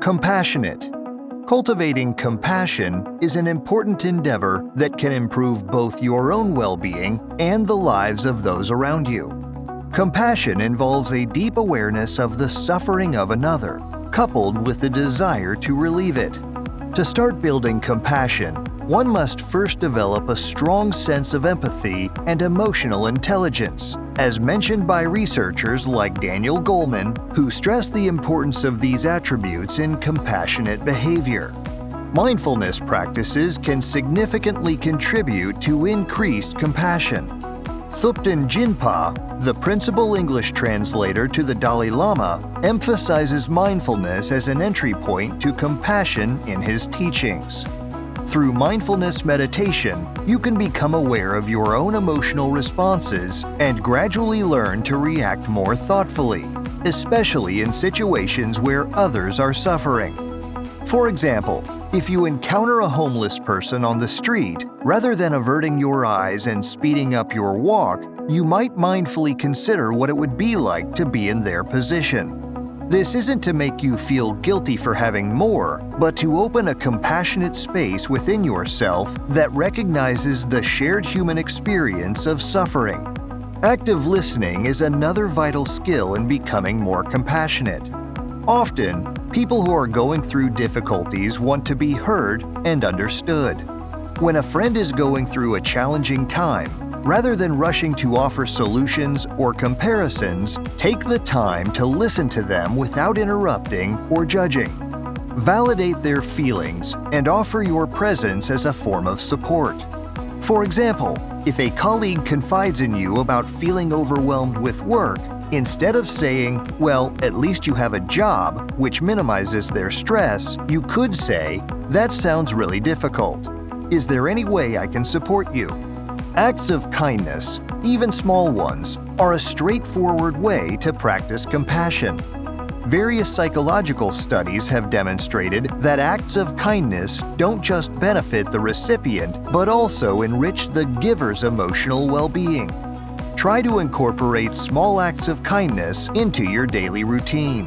Compassionate. Cultivating compassion is an important endeavor that can improve both your own well-being and the lives of those around you. Compassion involves a deep awareness of the suffering of another, coupled with the desire to relieve it. To start building compassion, one must first develop a strong sense of empathy and emotional intelligence, as mentioned by researchers like Daniel Goleman, who stress the importance of these attributes in compassionate behavior. Mindfulness practices can significantly contribute to increased compassion. Thupten Jinpa, the principal English translator to the Dalai Lama, emphasizes mindfulness as an entry point to compassion in his teachings. Through mindfulness meditation, you can become aware of your own emotional responses and gradually learn to react more thoughtfully, especially in situations where others are suffering. For example, if you encounter a homeless person on the street, rather than averting your eyes and speeding up your walk, you might mindfully consider what it would be like to be in their position. This isn't to make you feel guilty for having more, but to open a compassionate space within yourself that recognizes the shared human experience of suffering. Active listening is another vital skill in becoming more compassionate. Often, people who are going through difficulties want to be heard and understood. When a friend is going through a challenging time, rather than rushing to offer solutions or comparisons, take the time to listen to them without interrupting or judging. Validate their feelings and offer your presence as a form of support. For example, if a colleague confides in you about feeling overwhelmed with work, instead of saying, "Well, at least you have a job," which minimizes their stress, you could say, "That sounds really difficult. Is there any way I can support you?" Acts of kindness, even small ones, are a straightforward way to practice compassion. Various psychological studies have demonstrated that acts of kindness don't just benefit the recipient, but also enrich the giver's emotional well-being. Try to incorporate small acts of kindness into your daily routine.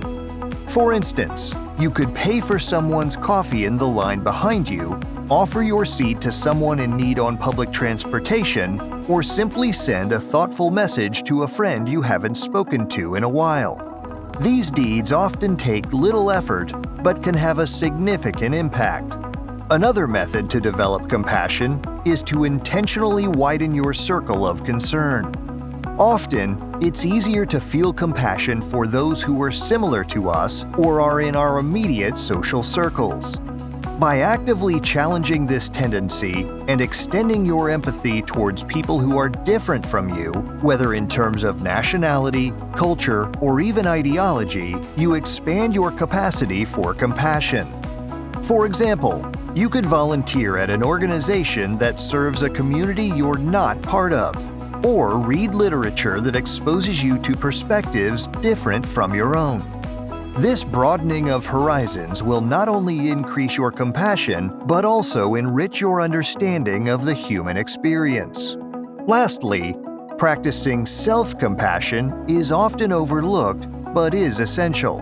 For instance, you could pay for someone's coffee in the line behind you, offer your seat to someone in need on public transportation, or simply send a thoughtful message to a friend you haven't spoken to in a while. These deeds often take little effort, but can have a significant impact. Another method to develop compassion is to intentionally widen your circle of concern. Often, it's easier to feel compassion for those who are similar to us or are in our immediate social circles. By actively challenging this tendency and extending your empathy towards people who are different from you, whether in terms of nationality, culture, or even ideology, you expand your capacity for compassion. For example, you could volunteer at an organization that serves a community you're not part of, or read literature that exposes you to perspectives different from your own. This broadening of horizons will not only increase your compassion, but also enrich your understanding of the human experience. Lastly, practicing self-compassion is often overlooked, but is essential.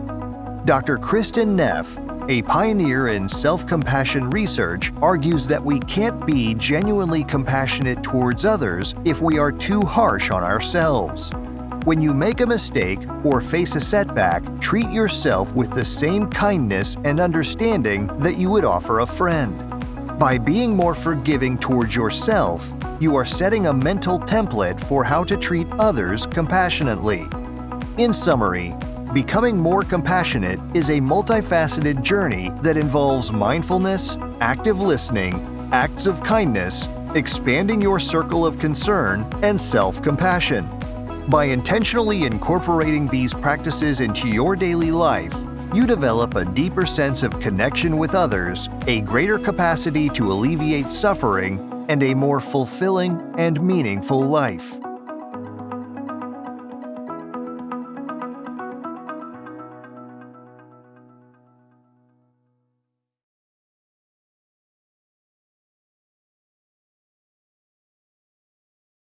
Dr. Kristin Neff, a pioneer in self-compassion research, argues that we can't be genuinely compassionate towards others if we are too harsh on ourselves. When you make a mistake or face a setback, treat yourself with the same kindness and understanding that you would offer a friend. By being more forgiving towards yourself, you are setting a mental template for how to treat others compassionately. In summary, becoming more compassionate is a multifaceted journey that involves mindfulness, active listening, acts of kindness, expanding your circle of concern, and self-compassion. By intentionally incorporating these practices into your daily life, you develop a deeper sense of connection with others, a greater capacity to alleviate suffering, and a more fulfilling and meaningful life.